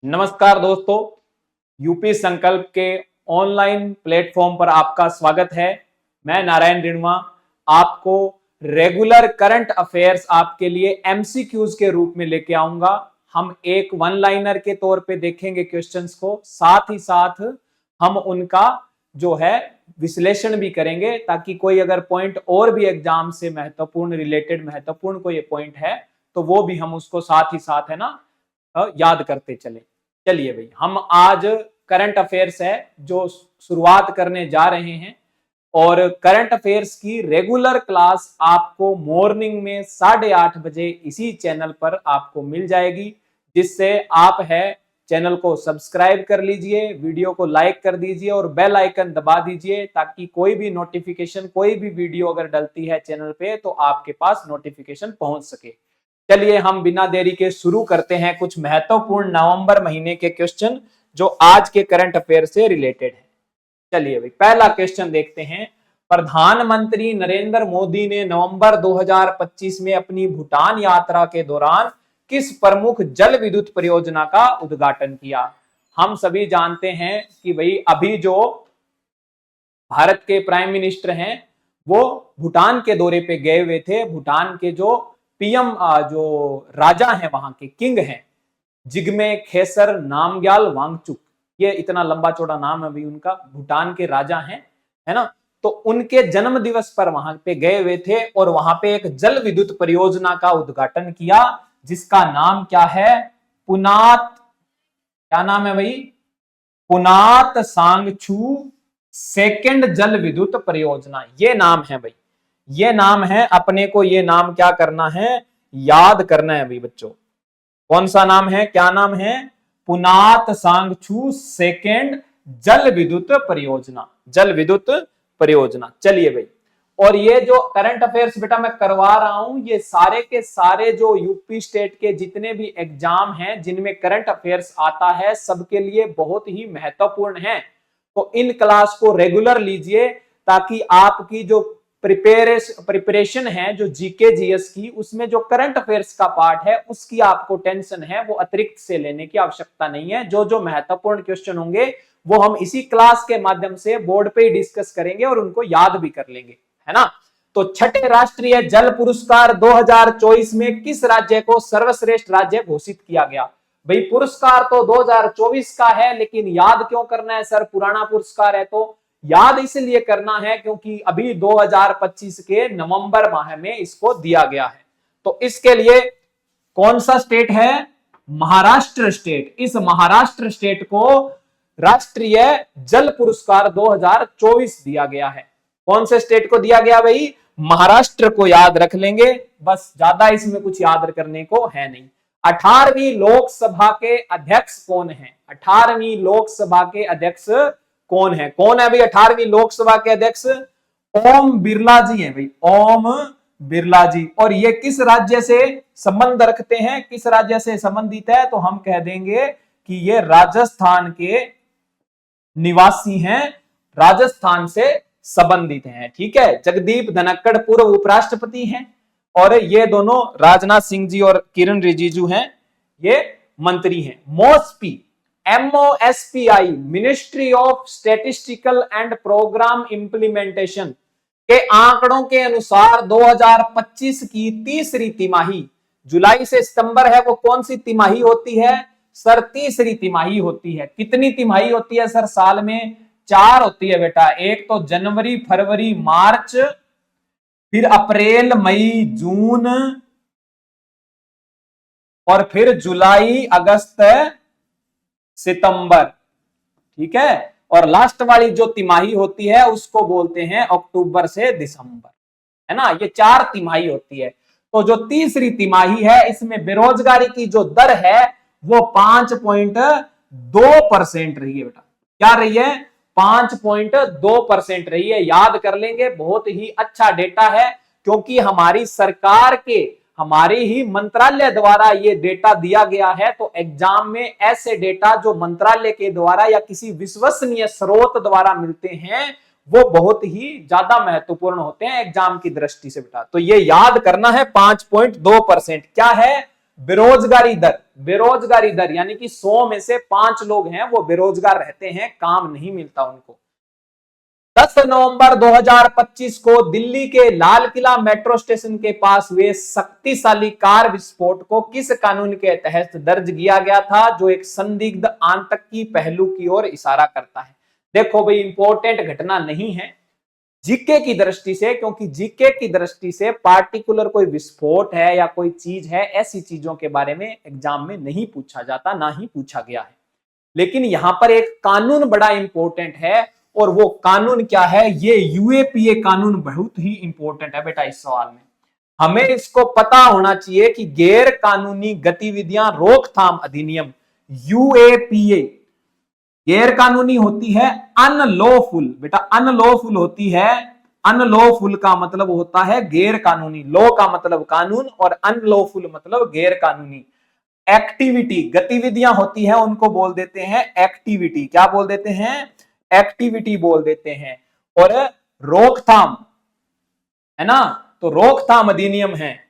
नमस्कार दोस्तों, यूपी संकल्प के ऑनलाइन प्लेटफॉर्म पर आपका स्वागत है। मैं नारायण रिणवा आपको रेगुलर करंट अफेयर्स आपके लिए एमसीक्यूज के रूप में लेके आऊंगा। हम एक वन लाइनर के तौर पे देखेंगे क्वेश्चंस को, साथ ही साथ हम उनका जो है विश्लेषण भी करेंगे ताकि कोई अगर पॉइंट और भी एग्जाम से महत्वपूर्ण कोई पॉइंट है तो वो भी हम उसको साथ ही साथ है ना याद करते चले। चलिए भाई, हम आज करंट अफेयर्स है जो शुरुआत करने जा रहे हैं और करंट अफेयर्स की रेगुलर क्लास आपको मॉर्निंग में 8:30 बजे इसी चैनल पर आपको मिल जाएगी, जिससे आप है चैनल को सब्सक्राइब कर लीजिए, वीडियो को लाइक कर दीजिए और बेल आइकन दबा दीजिए ताकि कोई भी नोटिफिकेशन, कोई भी वीडियो अगर डलती है चैनल पे तो आपके पास नोटिफिकेशन पहुंच सके। चलिए हम बिना देरी के शुरू करते हैं कुछ महत्वपूर्ण नवंबर महीने के क्वेश्चन जो आज के करंट अफेयर से रिलेटेड है। चलिए भाई, पहला क्वेश्चन देखते हैं। प्रधानमंत्री नरेंद्र मोदी ने नवंबर 2025 में अपनी भूटान यात्रा के दौरान किस प्रमुख जल विद्युत परियोजना का उद्घाटन किया? हम सभी जानते हैं कि भाई अभी जो भारत के प्राइम मिनिस्टर हैं वो भूटान के दौरे पे गए हुए थे। भूटान के जो पीएम जो राजा हैं, वहां के किंग हैं, जिग्मे खेसर नामग्याल वांगचुक, ये इतना लंबा चौड़ा नाम है भाई उनका, भूटान के राजा हैं, है ना। तो उनके जन्म दिवस पर वहां पे गए हुए थे और वहां पे एक जल विद्युत परियोजना का उद्घाटन किया जिसका नाम क्या है? पुनात, क्या नाम है भाई? पुनात सांगछू सेकेंड जल विद्युत परियोजना, ये नाम है भाई, ये नाम है। अपने को ये नाम क्या करना है? याद करना है भाई बच्चों। कौन सा नाम है? क्या नाम है? पुनात सांगछू सेकेंड जल विद्युत परियोजना, जल विद्युत परियोजना। चलिए भाई, और ये जो करंट अफेयर्स बेटा मैं करवा रहा हूं, ये सारे के सारे जो यूपी स्टेट के जितने भी एग्जाम हैं जिनमें करंट अफेयर्स आता है सबके लिए बहुत ही महत्वपूर्ण है। तो इन क्लास को रेगुलर लीजिए ताकि आपकी जो प्रिपरेशन है जो जीके जीएस की, उसमें जो करंट अफेयर्स का पार्ट है उसकी आपको टेंशन है वो अतिरिक्त से लेने की आवश्यकता नहीं है। जो जो महत्वपूर्ण क्वेश्चन होंगे वो हम इसी क्लास के माध्यम से बोर्ड पे ही डिस्कस करेंगे और उनको याद भी कर लेंगे, है ना। तो छठे राष्ट्रीय जल पुरस्कार 2024 में किस राज्य को सर्वश्रेष्ठ राज्य घोषित किया गया? भाई पुरस्कार तो 2024 का है, लेकिन याद क्यों करना है सर? पुराना पुरस्कार है तो याद इसलिए करना है क्योंकि अभी 2025 के नवंबर माह में इसको दिया गया है। तो इसके लिए कौन सा स्टेट है? महाराष्ट्र स्टेट। इस महाराष्ट्र स्टेट को राष्ट्रीय जल पुरस्कार 2024 दिया गया है। कौन से स्टेट को दिया गया भाई? महाराष्ट्र को याद रख लेंगे बस, ज्यादा इसमें कुछ याद करने को है नहीं। 18वीं लोकसभा के अध्यक्ष कौन है? 18वीं लोकसभा के अध्यक्ष कौन है? कौन है भाई 18वीं लोकसभा के अध्यक्ष? ओम बिरला जी हैं भाई, ओम बिरला जी। और ये किस राज्य से संबंध रखते हैं? किस राज्य से संबंधित है? तो हम कह देंगे कि ये राजस्थान के निवासी हैं, राजस्थान से संबंधित हैं, ठीक है। जगदीप धनखड़ पूर्व उपराष्ट्रपति हैं और ये दोनों राजनाथ सिंह जी और किरण रिजिजू हैं, ये मंत्री हैं। MOSPI, MOSPI, ministry of statistical and programme implementation के आंकड़ों के अनुसार 2025 की तीसरी तिमाही, जुलाई से सितंबर है, वो कौन सी तिमाही होती है सर? तीसरी तिमाही होती है। कितनी तिमाही होती है सर साल में? 4 होती है बेटा। एक तो जनवरी, फरवरी, मार्च, फिर अप्रैल, मई, जून और फिर जुलाई, अगस्त, सितंबर, ठीक है। और लास्ट वाली जो तिमाही होती है उसको बोलते हैं अक्टूबर से दिसंबर, है ना। ये 4 तिमाही होती है। तो जो तीसरी तिमाही है इसमें बेरोजगारी की जो दर है वो 5.2% रही है बेटा। क्या रही है? 5.2% रही है। याद कर लेंगे, बहुत ही अच्छा डेटा है क्योंकि हमारी सरकार के, हमारे ही मंत्रालय द्वारा ये डेटा दिया गया है। तो एग्जाम में ऐसे डेटा जो मंत्रालय के द्वारा या किसी विश्वसनीय स्रोत द्वारा मिलते हैं वो बहुत ही ज्यादा महत्वपूर्ण होते हैं एग्जाम की दृष्टि से बेटा। तो ये याद करना है 5.2%। क्या है? बेरोजगारी दर यानी कि 100 में से 5 लोग हैं वो बेरोजगार रहते हैं, काम नहीं मिलता उनको। 10 नवंबर 2025 को दिल्ली के लाल किला मेट्रो स्टेशन के पास हुए शक्तिशाली कार विस्फोट को किस कानून के तहत दर्ज किया गया था, जो एक संदिग्ध आतंकी पहलू की ओर इशारा करता है। देखो भाई, इंपॉर्टेंट घटना नहीं है जीके की दृष्टि से, क्योंकि जीके की दृष्टि से पार्टिकुलर कोई विस्फोट है या कोई चीज है, ऐसी चीजों के बारे में एग्जाम में नहीं पूछा जाता, ना ही पूछा गया है। लेकिन यहां पर एक कानून बड़ा इंपॉर्टेंट है, और वो कानून क्या है, ये यूएपीए कानून बहुत ही इंपॉर्टेंट है बेटा। इस सवाल में हमें इसको पता होना चाहिए कि गैर कानूनी गतिविधियां रोकथाम अधिनियम यूएपीए, गैर कानूनी होती है अनलॉफुल बेटा, अनलॉफुल होती है। अनलॉफुल का मतलब होता है गैर कानूनी, लॉ का मतलब कानून और अनलॉफुल मतलब गैर कानूनी। एक्टिविटी, गतिविधियां होती हैं उनको बोल देते हैं एक्टिविटी, क्या बोल देते हैं, एक्टिविटी बोल देते हैं। और रोकथाम है ना, तो रोकथाम अधिनियम है,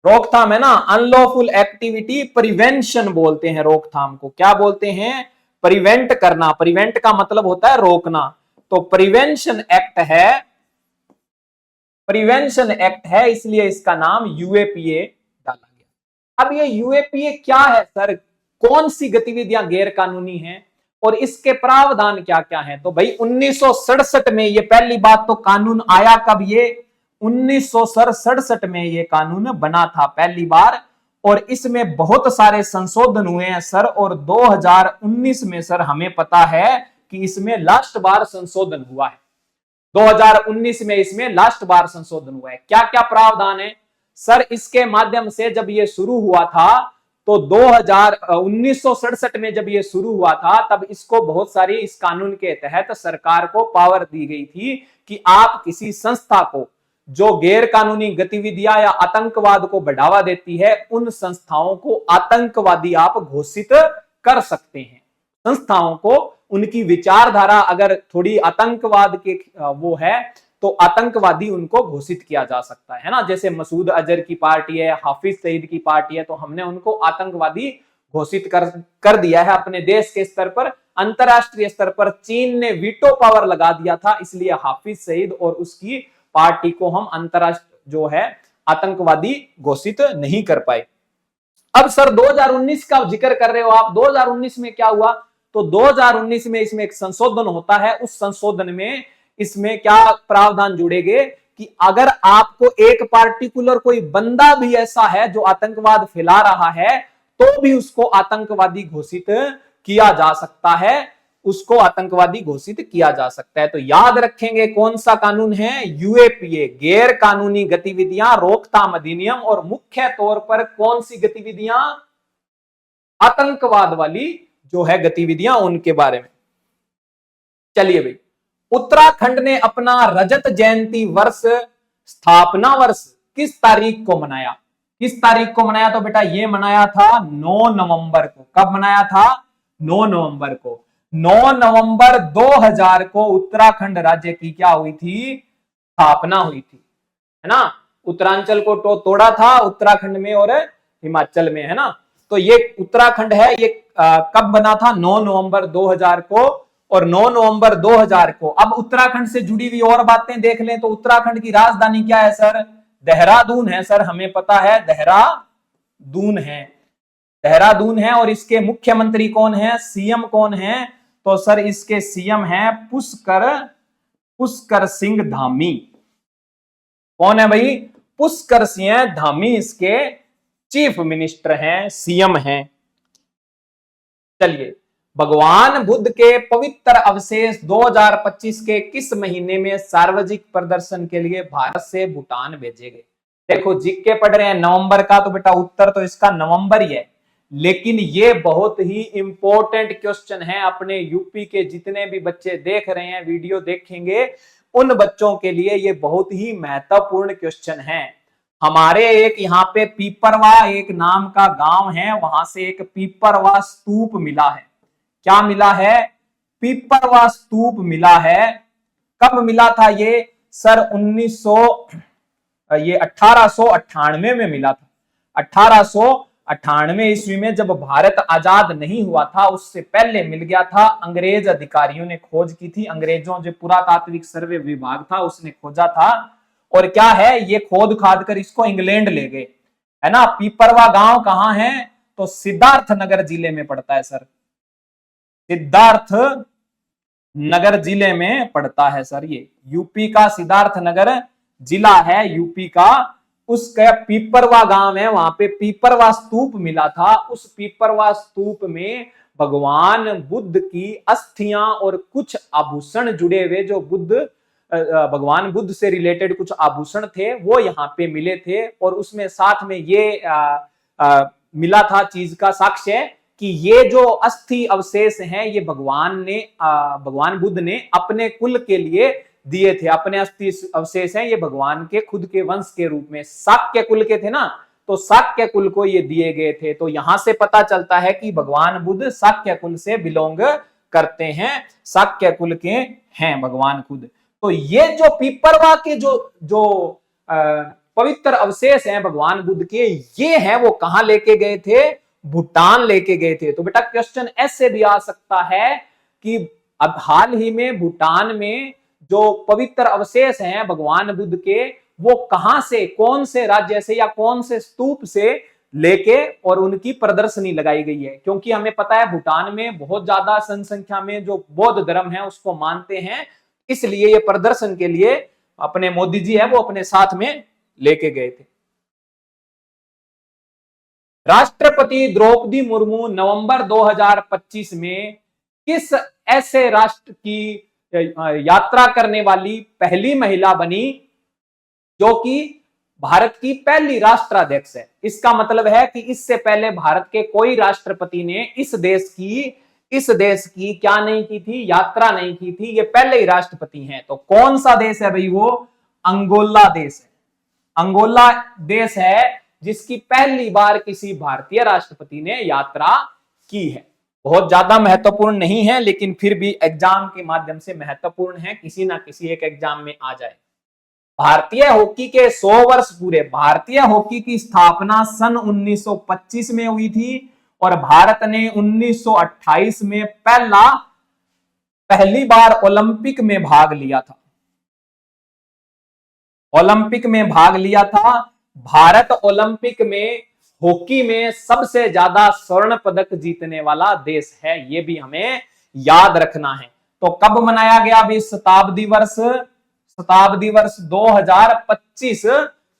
रोकथाम है ना, अनलॉफुल एक्टिविटी प्रिवेंशन बोलते हैं रोकथाम को, क्या बोलते हैं, प्रिवेंट करना। प्रिवेंट का मतलब होता है रोकना, तो प्रिवेंशन एक्ट है, प्रिवेंशन एक्ट है, इसलिए इसका नाम यूएपीए डाला गया। अब ये यूएपीए क्या है सर, कौन सी गतिविधियां गैर कानूनी हैं और इसके प्रावधान क्या क्या हैं? तो भाई 1967 में ये पहली बात तो कानून आया कब, ये 1967 में ये कानून बना था पहली बार, और इसमें बहुत सारे संशोधन हुए हैं सर, और 2019 में सर हमें पता है कि इसमें लास्ट बार संशोधन हुआ है। 2019 में इसमें लास्ट बार संशोधन हुआ है। क्या क्या प्रावधान है सर, इसके माध्यम से जब ये शुरू हुआ था तो 1967 में जब ये शुरू हुआ था तब इसको बहुत सारी, इस कानून के तहत सरकार को पावर दी गई थी कि आप किसी संस्था को जो गैर कानूनी गतिविधियां या आतंकवाद को बढ़ावा देती है, उन संस्थाओं को आतंकवादी आप घोषित कर सकते हैं। संस्थाओं को उनकी विचारधारा अगर थोड़ी आतंकवाद के वो है तो आतंकवादी उनको घोषित किया जा सकता है ना। जैसे मसूद अजहर की पार्टी है, हाफिज सईद की पार्टी है, तो हमने उनको आतंकवादी घोषित कर दिया है अपने देश के स्तर पर। अंतरराष्ट्रीय स्तर पर चीन ने वीटो पावर लगा दिया था, इसलिए हाफिज सईद और उसकी पार्टी को हम अंतरराष्ट्रीय जो है आतंकवादी घोषित नहीं कर पाए। अब सर 2019 का जिक्र कर रहे हो आप, 2019 में क्या हुआ, तो 2019 में इसमें एक संशोधन होता है। उस संशोधन में इसमें क्या प्रावधान जुड़ेंगे कि अगर आपको एक पार्टिकुलर कोई बंदा भी ऐसा है जो आतंकवाद फैला रहा है तो भी उसको आतंकवादी घोषित किया जा सकता है, उसको आतंकवादी घोषित किया जा सकता है। तो याद रखेंगे कौन सा कानून है, यूएपीए, गैर कानूनी गतिविधियां रोकथाम अधिनियम, और मुख्य तौर पर कौन सी गतिविधियां, आतंकवाद वाली जो है गतिविधियां, उनके बारे में। चलिए भाई, उत्तराखंड ने अपना रजत जयंती वर्ष, स्थापना वर्ष किस तारीख को मनाया, किस तारीख को मनाया, तो बेटा ये मनाया था 9 नवंबर को। कब मनाया था, 9 नवंबर को। 9 नवंबर 2000 को उत्तराखंड राज्य की क्या हुई थी, स्थापना हुई थी, है ना। उत्तरांचल को तोड़ा था उत्तराखंड में और हिमाचल में, है ना। तो ये उत्तराखंड है, ये कब बना था, 9 नवंबर 2000 को। और 9 नवंबर 2000 को, अब उत्तराखंड से जुड़ी हुई और बातें देख लें तो उत्तराखंड की राजधानी क्या है सर, देहरादून है सर, हमें पता है देहरादून है, देहरादून है। और इसके मुख्यमंत्री कौन है, सीएम कौन है, तो सर इसके सीएम है पुष्कर सिंह धामी। कौन है भाई, पुष्कर सिंह धामी इसके चीफ मिनिस्टर हैं, सीएम हैं। चलिए, भगवान बुद्ध के पवित्र अवशेष 2025 के किस महीने में सार्वजनिक प्रदर्शन के लिए भारत से भूटान भेजे गए? देखो जीके पढ़ रहे हैं नवंबर का, तो बेटा उत्तर तो इसका नवंबर ही है, लेकिन ये बहुत ही इंपॉर्टेंट क्वेश्चन है। अपने यूपी के जितने भी बच्चे देख रहे हैं, वीडियो देखेंगे, उन बच्चों के लिए ये बहुत ही महत्वपूर्ण क्वेश्चन है। हमारे एक यहाँ पे पीपरवा एक नाम का गांव है, वहां से एक पीपरवा स्तूप मिला है। क्या मिला है, पीपरवा स्तूप मिला है। कब मिला था ये सर, 1898 में मिला था। 1898 ईस्वी में जब भारत आजाद नहीं हुआ था, उससे पहले मिल गया था। अंग्रेज अधिकारियों ने खोज की थी, अंग्रेजों जो पुरातात्विक सर्वे विभाग था उसने खोजा था। और क्या है, ये खोद खाद कर इसको इंग्लैंड ले गए, है ना। पीपरवा गांव कहां है, तो सिद्धार्थ नगर जिले में पड़ता है सर, सिद्धार्थ नगर जिले में पड़ता है सर। ये यूपी का सिद्धार्थ नगर जिला है यूपी का। उसका पीपरवा गांव है, वहां पे पीपरवा स्तूप मिला था। उस पीपरवा स्तूप में भगवान बुद्ध की अस्थियां और कुछ आभूषण जुड़े हुए, जो भगवान बुद्ध से रिलेटेड कुछ आभूषण थे वो यहाँ पे मिले थे। और उसमें साथ में ये मिला था चीज का साक्ष्य कि ये जो अस्थि अवशेष हैं ये भगवान बुद्ध ने अपने कुल के लिए दिए थे। अपने अस्थि अवशेष हैं ये भगवान के खुद के वंश के रूप में, शाक्य कुल के थे ना, तो शाक्य कुल को ये दिए गए थे। तो यहां से पता चलता है कि भगवान बुद्ध शाक्य कुल से बिलोंग करते हैं, शाक्य कुल के हैं भगवान खुद। तो ये जो पीपरवा के जो पवित्र अवशेष हैं भगवान बुद्ध के, ये हैं वो कहां लेके गए थे, भूटान लेके गए थे। तो बेटा क्वेश्चन ऐसे भी आ सकता है कि अब हाल ही में भूटान में जो पवित्र अवशेष हैं भगवान बुद्ध के, वो कहां से, कौन से राज्य से या कौन से स्तूप से लेके और उनकी प्रदर्शनी लगाई गई है। क्योंकि हमें पता है भूटान में बहुत ज्यादा जनसंख्या में जो बौद्ध धर्म है उसको मानते हैं, इसलिए ये प्रदर्शन के लिए अपने मोदी जी है वो अपने साथ में लेके गए थे। राष्ट्रपति द्रौपदी मुर्मू नवंबर 2025 में किस ऐसे राष्ट्र की यात्रा करने वाली पहली महिला बनी जो कि भारत की पहली राष्ट्राध्यक्ष है। इसका मतलब है कि इससे पहले भारत के कोई राष्ट्रपति ने इस देश की क्या नहीं की थी, यात्रा नहीं की थी, ये पहले ही राष्ट्रपति हैं। तो कौन सा देश है भाई, वो अंगोला देश है। अंगोला देश है जिसकी पहली बार किसी भारतीय राष्ट्रपति ने यात्रा की है। बहुत ज्यादा महत्वपूर्ण नहीं है लेकिन फिर भी एग्जाम के माध्यम से महत्वपूर्ण है, किसी ना किसी एक एग्जाम में आ जाए। भारतीय हॉकी के 100 वर्ष पूरे। भारतीय हॉकी की स्थापना सन 1925 में हुई थी और भारत ने 1928 में पहली बार ओलंपिक में भाग लिया था। ओलंपिक में भाग लिया था। भारत ओलंपिक में हॉकी में सबसे ज्यादा स्वर्ण पदक जीतने वाला देश है, ये भी हमें याद रखना है। तो कब मनाया गया अभी शताब्दी वर्ष 2025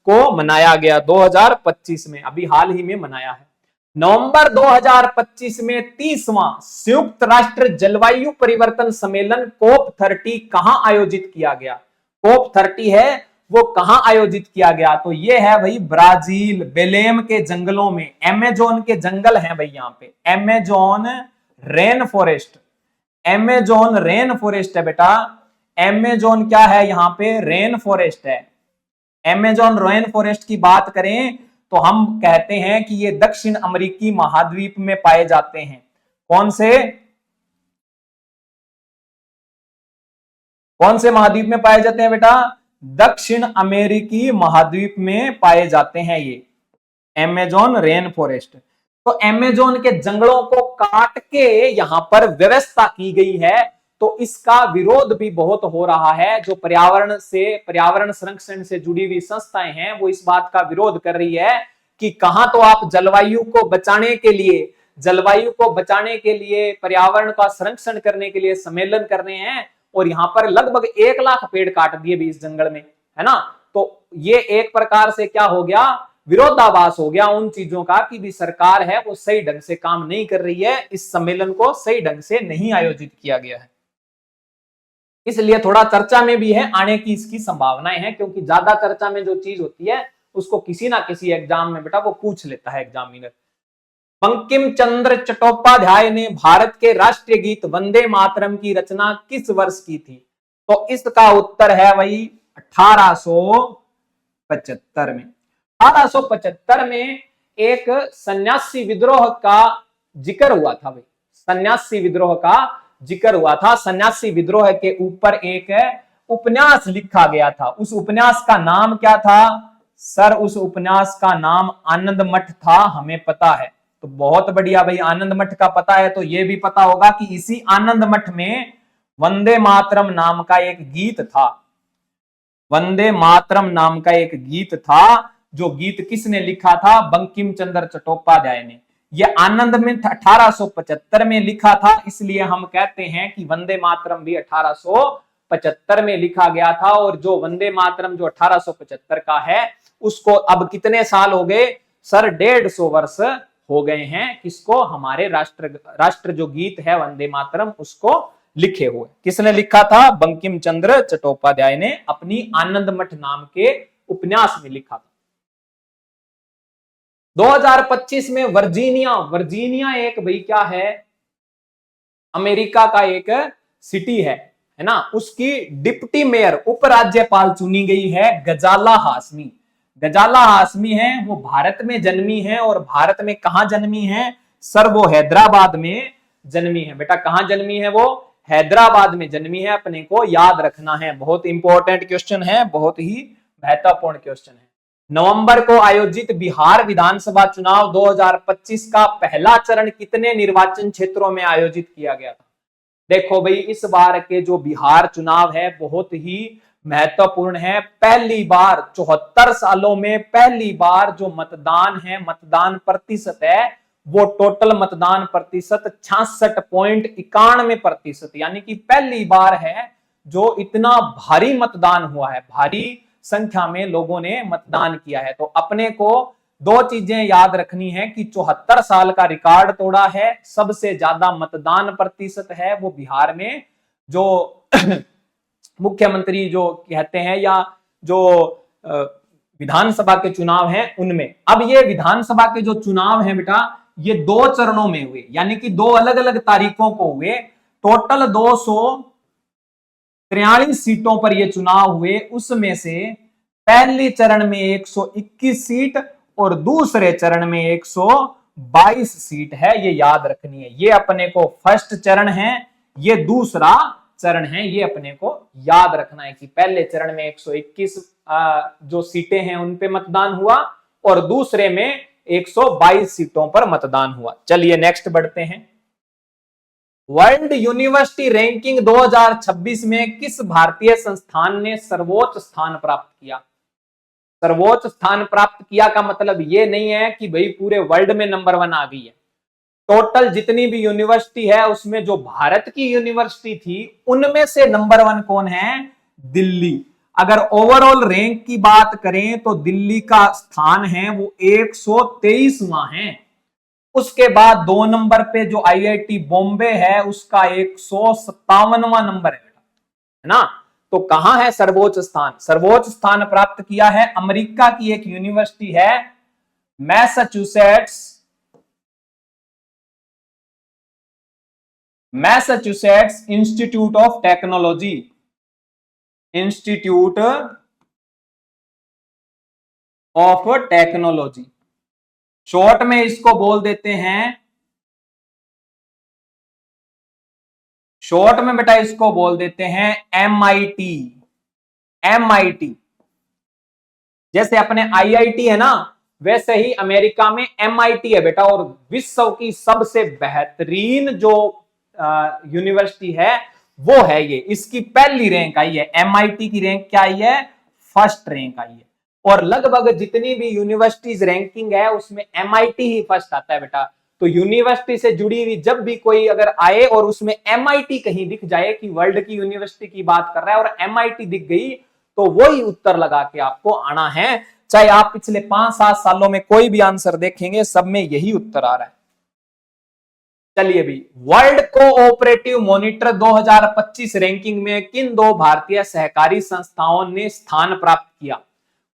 को मनाया गया, 2025 में, अभी हाल ही में मनाया है। नवंबर 2025 में 30वां संयुक्त राष्ट्र जलवायु परिवर्तन सम्मेलन COP30 कहां आयोजित किया गया। COP30 है वो कहां आयोजित किया गया, तो ये है भाई ब्राजील, बेलेम के जंगलों में। अमेजोन के जंगल हैं भाई यहाँ पे, अमेजोन रेन फॉरेस्ट है बेटा। अमेजोन क्या है यहाँ पे, रेन फॉरेस्ट है। अमेजोन रेन फॉरेस्ट की बात करें तो हम कहते हैं कि ये दक्षिण अमेरिकी महाद्वीप में पाए जाते हैं। कौन से महाद्वीप में पाए जाते हैं बेटा, दक्षिण अमेरिकी महाद्वीप में पाए जाते हैं ये अमेजोन रेन फॉरेस्ट। तो अमेजोन के जंगलों को काट के यहां पर व्यवस्था की गई है, तो इसका विरोध भी बहुत हो रहा है। जो पर्यावरण संरक्षण से जुड़ी हुई संस्थाएं हैं वो इस बात का विरोध कर रही है कि कहां तो आप जलवायु को बचाने के लिए पर्यावरण का संरक्षण करने के लिए सम्मेलन कर रहे हैं और यहां पर लगभग 1 लाख पेड़ काट दिए भी इस जंगल में, है ना। तो ये एक प्रकार से क्या हो गया, विरोधाभास हो गया उन चीजों का कि भी सरकार है वो सही ढंग से काम नहीं कर रही है, इस सम्मेलन को सही ढंग से नहीं आयोजित किया गया है। इसलिए थोड़ा चर्चा में भी है, आने की इसकी संभावनाएं हैं, क्योंकि ज्यादा चर्चा में जो चीज होती है उसको किसी ना किसी एग्जाम में बेटा वो पूछ लेता है एग्जामिनर। बंकिम चंद्र चट्टोपाध्याय ने भारत के राष्ट्रीय गीत वंदे मातरम की रचना किस वर्ष की थी, तो इसका उत्तर है वही 1875 में। 1875 में एक सन्यासी विद्रोह का जिक्र हुआ था भाई, सन्यासी विद्रोह का जिक्र हुआ था। सन्यासी विद्रोह के ऊपर एक उपन्यास लिखा गया था, उस उपन्यास का नाम क्या था, सर उस उपन्यास का नाम आनंद मठ था, हमें पता है। तो बहुत बढ़िया भाई, आनंद मठ का पता है तो ये भी पता होगा कि इसी आनंद मठ में वंदे मातरम नाम का एक गीत था। वंदे मातरम नाम का एक गीत था, जो गीत किसने लिखा था? बंकिम चंद्र चट्टोपाध्याय ने। यह आनंद में 1875 में लिखा था, इसलिए हम कहते हैं कि वंदे मातरम भी 1875 में लिखा गया था। और जो वंदे मातरम जो 1875 का है, उसको अब कितने साल हो गए सर? 150 वर्ष हो गए हैं। किसको? हमारे राष्ट्र जो गीत है वंदे मातरम, उसको लिखे हुए। किसने लिखा था? बंकिम चंद्र चट्टोपाध्याय ने अपनी आनंद मठ नाम के उपन्यास में लिखा था। 2025 में वर्जीनिया एक भाई क्या है? अमेरिका का एक सिटी है ना? उसकी डिप्टी मेयर, उपराज्यपाल चुनी गई है गजाला हाशमी। गजाला हाशमी है, वो भारत में जन्मी है। और भारत में कहां जन्मी है सर? वो हैदराबाद में जन्मी है। बेटा कहां जन्मी है? वो हैदराबाद में जन्मी है। अपने को याद रखना है, बहुत इंपॉर्टेंट क्वेश्चन है, बहुत ही महत्वपूर्ण क्वेश्चन है। नवंबर को आयोजित बिहार विधानसभा चुनाव 2025 का पहला चरण कितने निर्वाचन क्षेत्रों में आयोजित किया गया था? देखो भाई, इस बार के जो बिहार चुनाव है बहुत ही महत्वपूर्ण है। पहली बार 74 सालों में पहली बार जो मतदान है, मतदान प्रतिशत है, वो टोटल मतदान प्रतिशत 66.91%, यानी कि पहली बार है जो इतना भारी मतदान हुआ है, भारी संख्या में लोगों ने मतदान किया है। तो अपने को दो चीजें याद रखनी है कि 74 साल का रिकॉर्ड तोड़ा है, सबसे ज्यादा मतदान प्रतिशत है वो बिहार में। जो मुख्यमंत्री जो कहते हैं या जो विधानसभा के चुनाव हैं उनमें। अब ये विधानसभा के जो चुनाव हैं बेटा, ये 2 चरणों में हुए, यानी कि 2 अलग अलग तारीखों को हुए। टोटल 243 सीटों पर ये चुनाव हुए। उसमें से पहले चरण में 121 सीट और दूसरे चरण में 122 सीट है, ये याद रखनी है। ये अपने को फर्स्ट चरण है, ये दूसरा चरण है, ये अपने को याद रखना है कि पहले चरण में 121 जो सीटें हैं उन पे मतदान हुआ और दूसरे में 122 सीटों पर मतदान हुआ। चलिए नेक्स्ट बढ़ते हैं। वर्ल्ड यूनिवर्सिटी रैंकिंग 2026 में किस भारतीय संस्थान ने सर्वोच्च स्थान प्राप्त किया? सर्वोच्च स्थान प्राप्त किया का मतलब ये नहीं है कि भाई पूरे वर्ल्ड में नंबर 1 आ गई है। टोटल जितनी भी यूनिवर्सिटी है उसमें जो भारत की यूनिवर्सिटी थी उनमें से नंबर 1 कौन है? दिल्ली। अगर ओवरऑल रैंक की बात करें तो दिल्ली का स्थान है वो 123वां है। उसके बाद 2 नंबर पे जो आईआईटी बॉम्बे है उसका 157वां नंबर है ना? तो कहां है सर्वोच्च स्थान? सर्वोच्च स्थान प्राप्त किया है अमेरिका की एक यूनिवर्सिटी है, Massachusetts institute of technology. Institute of technology, short में इसको बोल देते हैं, शॉर्ट में बेटा इसको बोल देते हैं एमआईटी। एमआईटी जैसे अपने आईआईटी है ना, वैसे ही अमेरिका में एमआईटी है बेटा। और विश्व की सबसे बेहतरीन जो यूनिवर्सिटी है वो है ये। इसकी पहली रैंक आई है, एमआईटी की रैंक क्या आई है? फर्स्ट रैंक आई है। और लगभग जितनी भी यूनिवर्सिटीज रैंकिंग है उसमें एमआईटी ही फर्स्ट आता है बेटा। तो यूनिवर्सिटी से जुड़ी हुई जब भी कोई अगर आए और उसमें एमआईटी कहीं दिख जाए कि वर्ल्ड की यूनिवर्सिटी की बात कर रहा है और एमआईटी दिख गई, तो वही उत्तर लगा के आपको आना है। चाहे आप पिछले 5-7 सालों में कोई भी आंसर देखेंगे, सब में यही उत्तर आ रहा है। चलिए भी, वर्ल्ड कोऑपरेटिव मॉनिटर 2025 रैंकिंग में किन 2 भारतीय सहकारी संस्थाओं ने स्थान प्राप्त किया?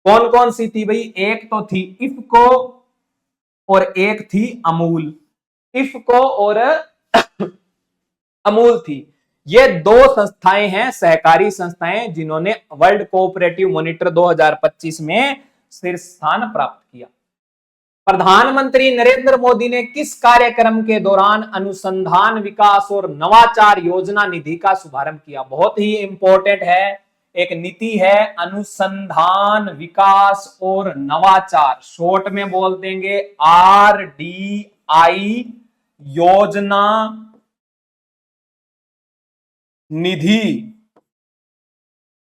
कौन कौन सी थी भाई? एक तो थी इफको और एक थी अमूल। इफको और अमूल थी। ये 2 संस्थाएं हैं, सहकारी संस्थाएं, जिन्होंने वर्ल्ड कोऑपरेटिव मॉनिटर 2025 में शीर्ष स्थान प्राप्त किया। प्रधानमंत्री नरेंद्र मोदी ने किस कार्यक्रम के दौरान अनुसंधान विकास और नवाचार योजना निधि का शुभारंभ किया? बहुत ही इंपॉर्टेंट है, एक नीति है अनुसंधान विकास और नवाचार, शॉर्ट में बोल देंगे RDI, योजना निधि।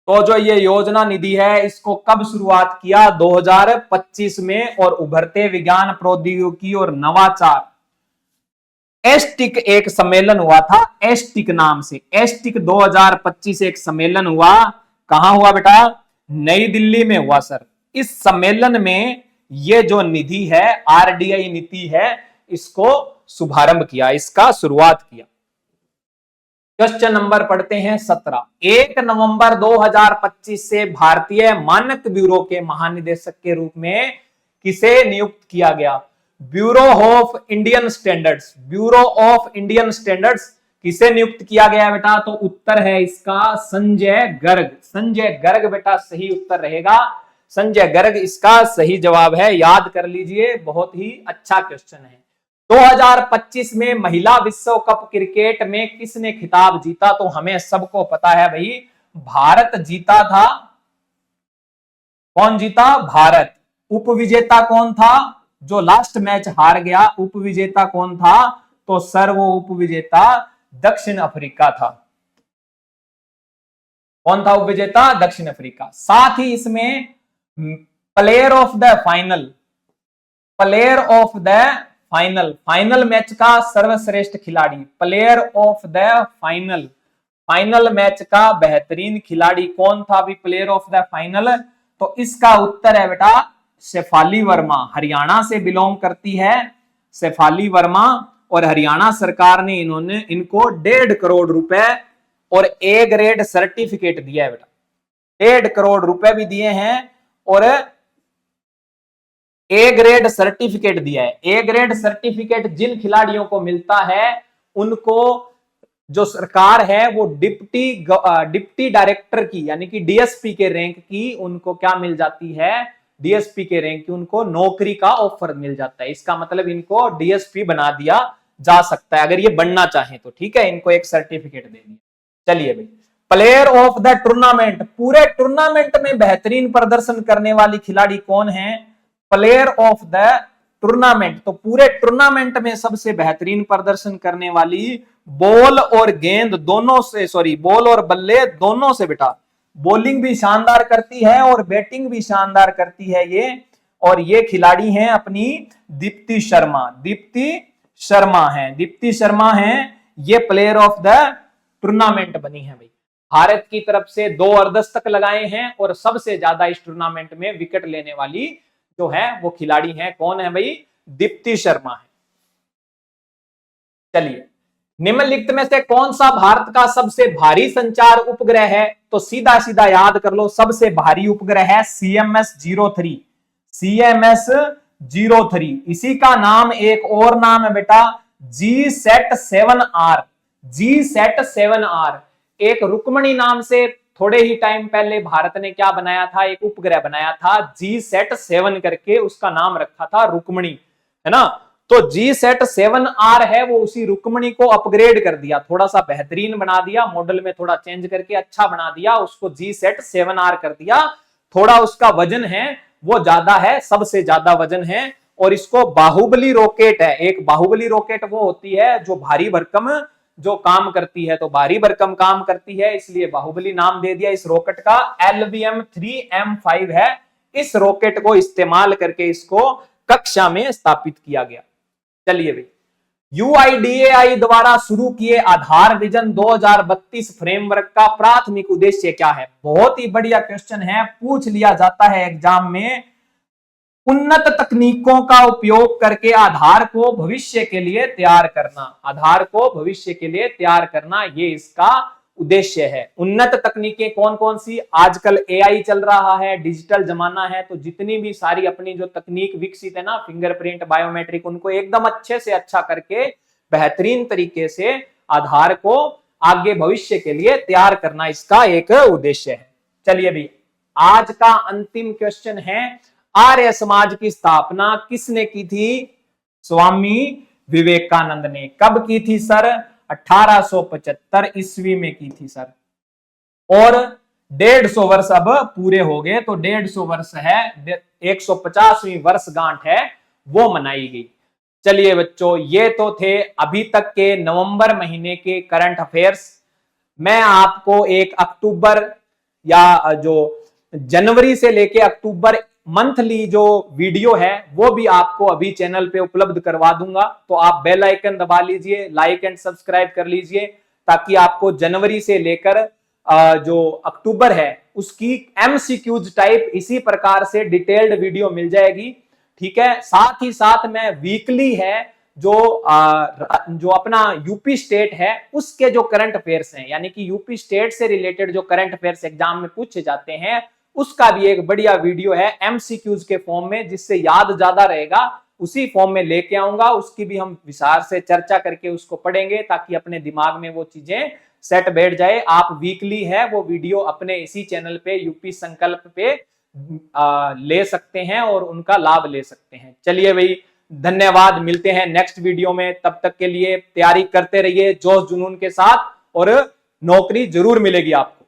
तो जो ये योजना निधि है इसको कब शुरुआत किया? 2025 में। और उभरते विज्ञान प्रौद्योगिकी और नवाचार, एसटिक एक सम्मेलन हुआ था, एसटिक नाम से, एसटिक 2025 एक सम्मेलन हुआ। कहां हुआ बेटा? नई दिल्ली में हुआ सर। इस सम्मेलन में ये जो निधि है, RDI नीति है, इसको शुभारंभ किया, इसका शुरुआत किया। क्वेश्चन नंबर पढ़ते हैं 17। 1 नवंबर 2025 से भारतीय मानक ब्यूरो के महानिदेशक के रूप में किसे नियुक्त किया गया? Bureau of Indian standards, bureau of Indian standards किसे नियुक्त किया गया बेटा? तो उत्तर है इसका संजय गर्ग। संजय गर्ग बेटा सही उत्तर रहेगा, संजय गर्ग इसका सही जवाब है, याद कर लीजिए, बहुत ही अच्छा क्वेश्चन है। 2025 में महिला विश्व कप क्रिकेट में किसने खिताब जीता? तो हमें सबको पता है भाई, भारत जीता था। कौन जीता? भारत। उपविजेता कौन था? जो लास्ट मैच हार गया, उपविजेता कौन था? तो सर वो उपविजेता दक्षिण अफ्रीका था। कौन था उपविजेता? दक्षिण अफ्रीका। साथ ही इसमें player of the final, player of the final, final match का सर्वश्रेष्ठ खिलाड़ी, player of the final, final match का बेहतरीन खिलाड़ी कौन था भी प्लेयर ऑफ द फाइनल? तो इसका उत्तर है बेटा शेफाली वर्मा। हरियाणा से बिलोंग करती है शेफाली वर्मा, और हरियाणा सरकार ने इनको 1.5 करोड़ रुपए और A ग्रेड सर्टिफिकेट दिया है बेटा, 1.5 करोड़ रुपए भी दिए हैं और A ग्रेड सर्टिफिकेट दिया है। A ग्रेड सर्टिफिकेट जिन खिलाड़ियों को मिलता है उनको जो सरकार है वो डिप्टी डायरेक्टर की, यानी कि DSP के रैंक की उनको क्या मिल जाती है? DSP के रैंक की उनको नौकरी का ऑफर मिल जाता है। इसका मतलब इनको DSP बना दिया जा सकता है अगर ये बनना चाहे तो, ठीक है, इनको एक सर्टिफिकेट दे दिया। चलिए भाई, प्लेयर ऑफ द टूर्नामेंट, पूरे टूर्नामेंट में बेहतरीन प्रदर्शन करने वाली खिलाड़ी कौन है? प्लेयर ऑफ द टूर्नामेंट, तो पूरे टूर्नामेंट में सबसे बेहतरीन प्रदर्शन करने वाली बॉल और गेंद दोनों से, सॉरी बॉल और बल्ले दोनों से बेटा, बॉलिंग भी शानदार करती है और बैटिंग भी शानदार करती है ये, और ये खिलाड़ी हैं अपनी दीप्ति शर्मा, दीप्ति शर्मा है, दीप्ति शर्मा है, ये प्लेयर ऑफ द टूर्नामेंट बनी है भाई। भारत की तरफ से 2 अर्धशतक लगाए हैं और सबसे ज्यादा इस टूर्नामेंट में विकेट लेने वाली जो है वो खिलाड़ी है, कौन है भाई? दीप्ति शर्मा है। चलिए, निम्नलिखित में से कौन सा भारत का सबसे भारी संचार उपग्रह है? तो सीधा सीधा याद कर लो, सबसे भारी उपग्रह है CMS-03, CMS-03। इसी का नाम एक और नाम है बेटा GSAT-7R, GSAT-7R। एक रुक्मणी नाम से थोड़े ही टाइम पहले भारत ने क्या बनाया था? एक उपग्रह बनाया था GSAT-7 करके, उसका नाम रखा था रुक्मणी, है ना। तो GSAT-7R है वो उसी रुक्मणी को अपग्रेड कर दिया, थोड़ा सा बेहतरीन बना दिया, मॉडल में थोड़ा चेंज करके अच्छा बना दिया, उसको GSAT-7R कर दिया। थोड़ा उसका वजन है वो ज्यादा है, सबसे ज्यादा वजन है, और इसको बाहुबली रॉकेट है, एक बाहुबली रॉकेट वो होती है जो भारी भरकम जो काम करती है, तो भारी भरकम काम करती है, इसलिए बाहुबली नाम दे दिया इस रॉकेट का। LVM-3M5 है, इस रॉकेट को इस्तेमाल करके इसको कक्षा में स्थापित किया गया। चलिए भाई, UIDAI द्वारा शुरू किए आधार विजन 2032 फ्रेमवर्क का प्राथमिक उद्देश्य क्या है? बहुत ही बढ़िया क्वेश्चन है, पूछ लिया जाता है एग्जाम में। उन्नत तकनीकों का उपयोग करके आधार को भविष्य के लिए तैयार करना, आधार को भविष्य के लिए तैयार करना, ये इसका उद्देश्य है। उन्नत तकनीकें कौन कौन सी? आजकल AI चल रहा है, डिजिटल जमाना है, तो जितनी भी सारी अपनी जो तकनीक विकसित है ना, फिंगरप्रिंट, बायोमेट्रिक, उनको एकदम अच्छे से अच्छा करके बेहतरीन तरीके से आधार को आगे भविष्य के लिए तैयार करना इसका एक उद्देश्य है। चलिए भी, आज का अंतिम क्वेश्चन है, आर्य समाज की स्थापना किसने की थी? स्वामी विवेकानंद ने। कब की थी सर? 1875 ईस्वी में की थी सर। और 150 वर्ष अब पूरे हो गए, तो 150 वर्ष है, 150वीं वर्षगांठ है वो मनाई गई। चलिए बच्चों, ये तो थे अभी तक के नवंबर महीने के करंट अफेयर्स। मैं आपको एक अक्टूबर या जो जनवरी से लेके अक्टूबर मंथली जो वीडियो है वो भी आपको अभी चैनल पे उपलब्ध करवा दूंगा, तो आप बेल आइकन दबा लीजिए, लाइक एंड सब्सक्राइब कर लीजिए, ताकि आपको जनवरी से लेकर जो अक्टूबर है उसकी एमसीक्यूज टाइप इसी प्रकार से डिटेल्ड वीडियो मिल जाएगी। ठीक है, साथ ही साथ मैं वीकली है जो अपना यूपी स्टेट है उसके जो करंट अफेयर्स हैं, यानी कि यूपी स्टेट से रिलेटेड जो करंट अफेयर्स एग्जाम में पूछे जाते हैं, उसका भी एक बढ़िया वीडियो है एमसीक्यूज के फॉर्म में, जिससे याद ज्यादा रहेगा, उसी फॉर्म में लेके आऊंगा। उसकी भी हम विस्तार से चर्चा करके उसको पढ़ेंगे, ताकि अपने दिमाग में वो चीजें सेट बैठ जाए। आप वीकली है वो वीडियो अपने इसी चैनल पे यूपी संकल्प पे ले सकते हैं और उनका लाभ ले सकते हैं। चलिए भाई, धन्यवाद, मिलते हैं नेक्स्ट वीडियो में। तब तक के लिए तैयारी करते रहिए जोश जुनून के साथ, और नौकरी जरूर मिलेगी आपको।